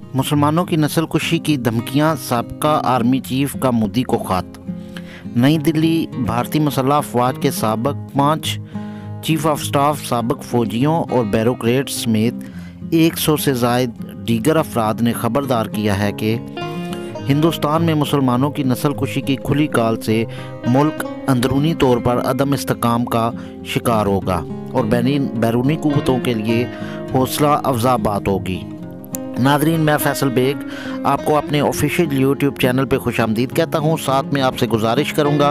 मुसलमानों की नस्ल कुशी की धमकियां, साबका आर्मी चीफ का मोदी को खत। नई दिल्ली। भारतीय मसल्ह अफवाज के साबक 5 चीफ ऑफ स्टाफ, साबक फौजियों और बैरोक्रेट्स समेत 100 से ज़ायद दीगर अफराद ने खबरदार किया है कि हिंदुस्तान में मुसलमानों की नस्ल कुशी की खुली काल से मुल्क अंदरूनी तौर पर अदम इस्तेकाम का शिकार होगा और बैरूनी क़ुव्वतों के लिए हौसला अफजा बात होगी। नादरीन, मैं फैसल बेग आपको अपने ऑफिशियल यूट्यूब चैनल पे खुशामदीद कहता हूँ। साथ में आपसे गुजारिश करूँगा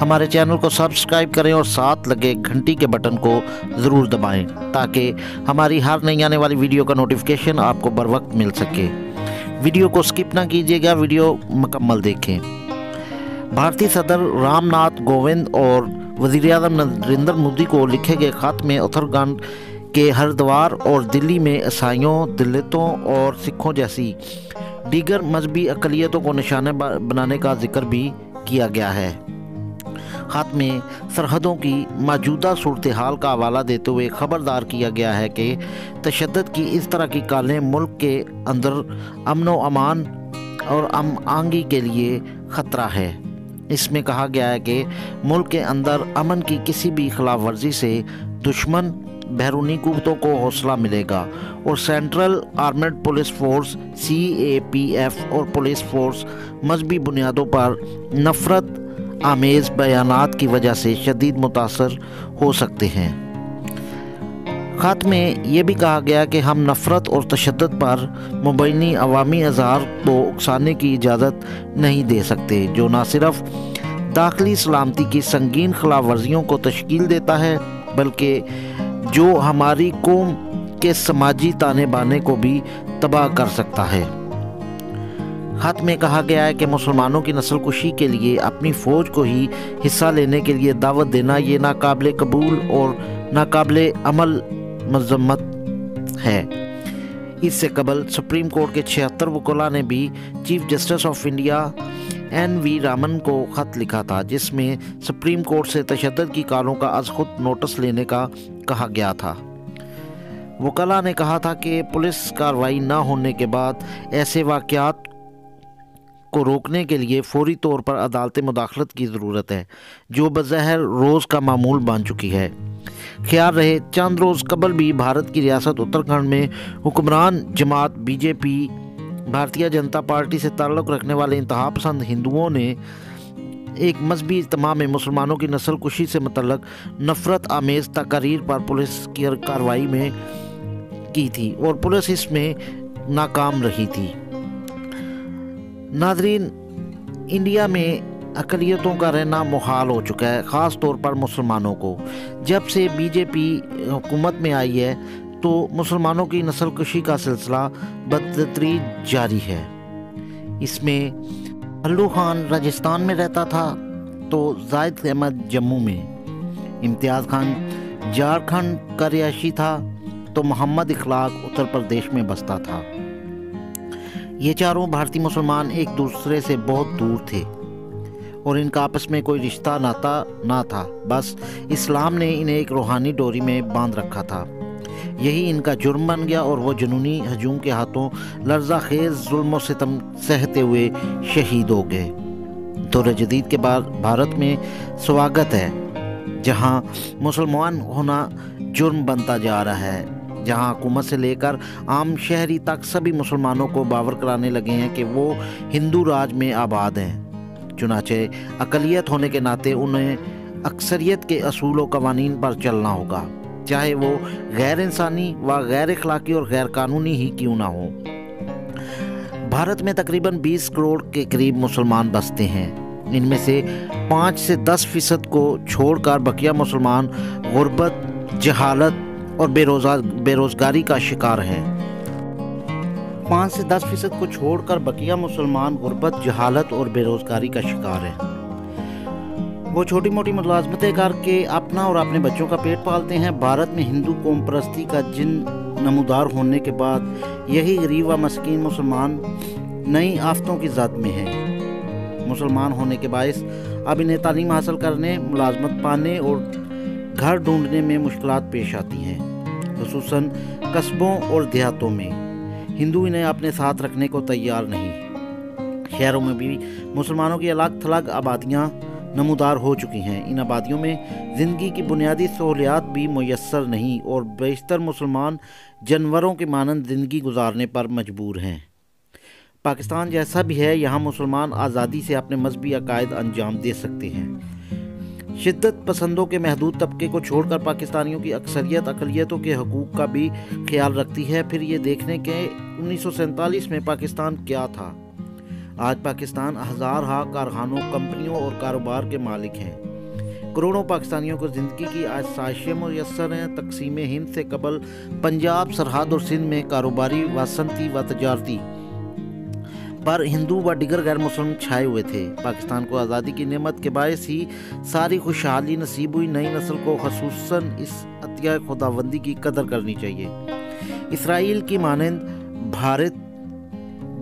हमारे चैनल को सब्सक्राइब करें और साथ लगे घंटी के बटन को ज़रूर दबाएं ताकि हमारी हर नई आने वाली वीडियो का नोटिफिकेशन आपको बर वक्त मिल सके। वीडियो को स्किप ना कीजिएगा, वीडियो मुकम्मल देखें। भारतीय सदर रामनाथ कोविंद और वज़ीर-ए-आज़म नरेंद्र मोदी को लिखे गए ख़त में उत्तराखंड के हरिद्वार और दिल्ली में ईसाइयों, दलितों और सिखों जैसी दीगर मजहबी अक़लियतों को निशाना बनाने का जिक्र भी किया गया है। ख़त में सरहदों की मौजूदा सूरत हाल का हवाला देते हुए खबरदार किया गया है कि तशद्दुद की इस तरह की कालें मुल्क के अंदर अमन व अमान और आंगी के लिए ख़तरा है। इसमें कहा गया है कि मुल्क के अंदर अमन की किसी भी खिलाफ वर्जी से दुश्मन बैरूनी क़ुव्वतों को हौसला मिलेगा और central armed police force CAPF और पुलिस फोर्स मजहबी बुनियादों पर नफ़रत आमेज़ बयानात की वजह से शदीद मुतासर हो सकते हैं। ख़त में यह भी कहा गया कि हम नफ़रत और तशद्दुद पर मुबैनी अवामी इज़हार को उकसाने की इजाज़त नहीं दे सकते, जो न सिर्फ दाखिली सलामती की संगीन खिलाफ वर्जियों को तश्कील देता है बल्कि जो हमारी कौम के समाजी ताने बाने को भी तबाह कर सकता है। ख़त में कहा गया है कि मुसलमानों की नस्ल कुशी के लिए अपनी फ़ौज को ही हिस्सा लेने के लिए दावत देना ये नाकाबिले कबूल और नाकाबिले अमल मज़म्मत है। इससे कबल सुप्रीम कोर्ट के 76 वकीलों ने भी chief justice of India NV Raman को ख़त लिखा था, जिसमें सुप्रीम कोर्ट से तशद्दुद की कालों का अज़ खुद नोटिस लेने का कहा गया था। वकीला ने कहा था कि पुलिस कार्रवाई न होने के बाद ऐसे वाक़यात को रोकने के लिए फौरी तौर पर अदालती मुदाखलत की ज़रूरत है, जो बज़ाहिर रोज़ का मामूल बन चुकी है। ख्याल रहे, चंद रोज़ कबल भी भारत की रियासत उत्तराखंड में हुक्मरान जमात BJP भारतीय जनता पार्टी से ताल्लुक़ रखने वाले इंतहा पसंद हिंदुओं ने एक मजहबी इज्तिमा में मुसलमानों की नस्ल कुशी से मुतल्लक नफ़रत आमेज़ तकारीर पर पुलिस की कार्रवाई में की थी और पुलिस इसमें नाकाम रही थी। नाज़रीन, इंडिया में अक़लियतों का रहना मुहाल हो चुका है, ख़ास तौर पर मुसलमानों को। जब से BJP हुकूमत में आई है तो मुसलमानों की नस्ल कुशी का सिलसिला बदतरीज जारी है। इसमें अल्लू खान राजस्थान में रहता था तो जाहिद अहमद जम्मू में, इम्तियाज़ खान झारखंड का रिहायशी था तो मोहम्मद इखलाक उत्तर प्रदेश में बसता था। ये चारों भारतीय मुसलमान एक दूसरे से बहुत दूर थे और इनका आपस में कोई रिश्ता नाता ना था, बस इस्लाम ने इन्हें एक रूहानी डोरी में बांध रखा था। यही इनका जुर्म बन गया और वो जुनूनी हजूम के हाथों लर्ज़ा खेज़ जुल्म और सितम सहते हुए शहीद हो गए। दौर जदीद के बाद भारत में स्वागत है, जहां मुसलमान होना जुर्म बनता जा रहा है, जहां हुकूमत से लेकर आम शहरी तक सभी मुसलमानों को बावर कराने लगे हैं कि वो हिंदू राज में आबाद हैं। चुनाचे अक़लियत होने के नाते उन्हें अक्सरियत के असूल व क़वानीन पर चलना होगा, चाहे वो गैर इंसानी व गैर अखलाकी और गैर कानूनी ही क्यों ना हो। भारत में तकरीबन 20 करोड़ के करीब मुसलमान बसते हैं। इनमें से 5 से 10% को छोड़कर बकिया मुसलमान गुर्बत, जहालत और बेरोज़गारी का शिकार हैं। 5 से 10% को छोड़कर बकिया मुसलमान गुर्बत, जहालत और बेरोज़गारी का शिकार हैं। वो छोटी मोटी मुलाजमतें करके अपना और अपने बच्चों का पेट पालते हैं। भारत में हिंदू कौम परस्ती का जिन नमूदार होने के बाद यही गरीब व मस्कीन मुसलमान नई आफतों की ज़द में हैं। मुसलमान होने के बायस अब इन्हें तालीम हासिल करने, मुलाजमत पाने और घर ढूंढने में मुश्किलात पेश आती हैं, खुसूसन कस्बों और देहातों में। ہندو انہیں اپنے ساتھ رکھنے کو تیار نہیں۔ شہروں میں بھی مسلمانوں کی الگ تھلگ آبادیاں نمودار ہو چکی ہیں۔ ان آبادیوں میں زندگی کی بنیادی سہولیات بھی میسر نہیں اور بیشتر مسلمان جانوروں کے مانند زندگی گزارنے پر مجبور ہیں۔ پاکستان جیسا بھی ہے، یہاں مسلمان آزادی سے اپنے مذہبی عقائد انجام دے سکتے ہیں۔ شدت پسندوں کے محدود طبقے کو چھوڑ کر پاکستانیوں کی اکثریت اقلیتوں کے حقوق کا بھی خیال رکھتی ہے۔ پھر یہ دیکھنے کہ 1947 میں پاکستان کیا تھا۔ آج پاکستان ہزارہا کارخانوں، کمپنیوں اور کاروبار کے مالک ہیں۔ کروڑوں پاکستانیوں کو زندگی کی آسائشیں میسر ہیں۔ تقسیم ہند سے قبل پنجاب، سرحد اور سندھ میں کاروباری و صنعتی و تجارتی پر ہندو و دیگر غیر مسلم چھائے ہوئے تھے۔ پاکستان کو آزادی کی نعمت کے باعث ہی ساری خوشحالی نصیب ہوئی۔ نئی نسل کو خصوصاً اس عطیہ خداوندی کی قدر کرنی چاہیے۔ اسرائیل کی مانند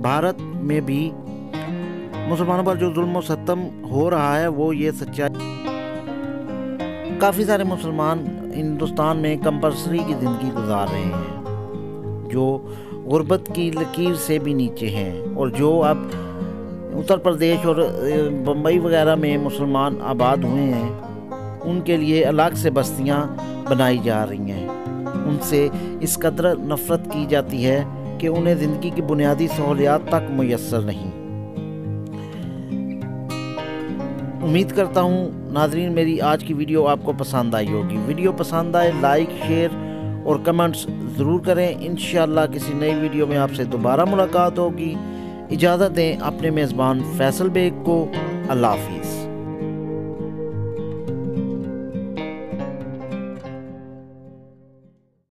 بھارت میں بھی مسلمانوں پر جو ظلم و ستم ہو رہا ہے وہ یہ سچائی۔ کافی سارے مسلمان ہندوستان میں کمپلسری کی زندگی گزار رہے ہیں، جو غربت کی لکیر سے بھی نیچے ہیں، اور جو اب اتر پردیش اور بمبئی وغیرہ میں مسلمان آباد ہوئے ہیں ان کے لیے الگ سے بستیاں بنائی جا رہی ہیں۔ ان سے اس قدر نفرت کی جاتی ہے کہ انہیں زندگی کی بنیادی سہولیات تک میسر نہیں۔ امید کرتا ہوں ناظرین میری آج کی ویڈیو آپ کو پسند آئی ہوگی۔ ویڈیو پسند آئے لائک، شیئر اور کمنٹس ضرور کریں۔ انشاءاللہ کسی نئی ویڈیو میں آپ سے دوبارہ ملاقات ہوگی۔ اجازت دیں اپنے میزبان فیصل بیگ کو۔ اللہ حافظ۔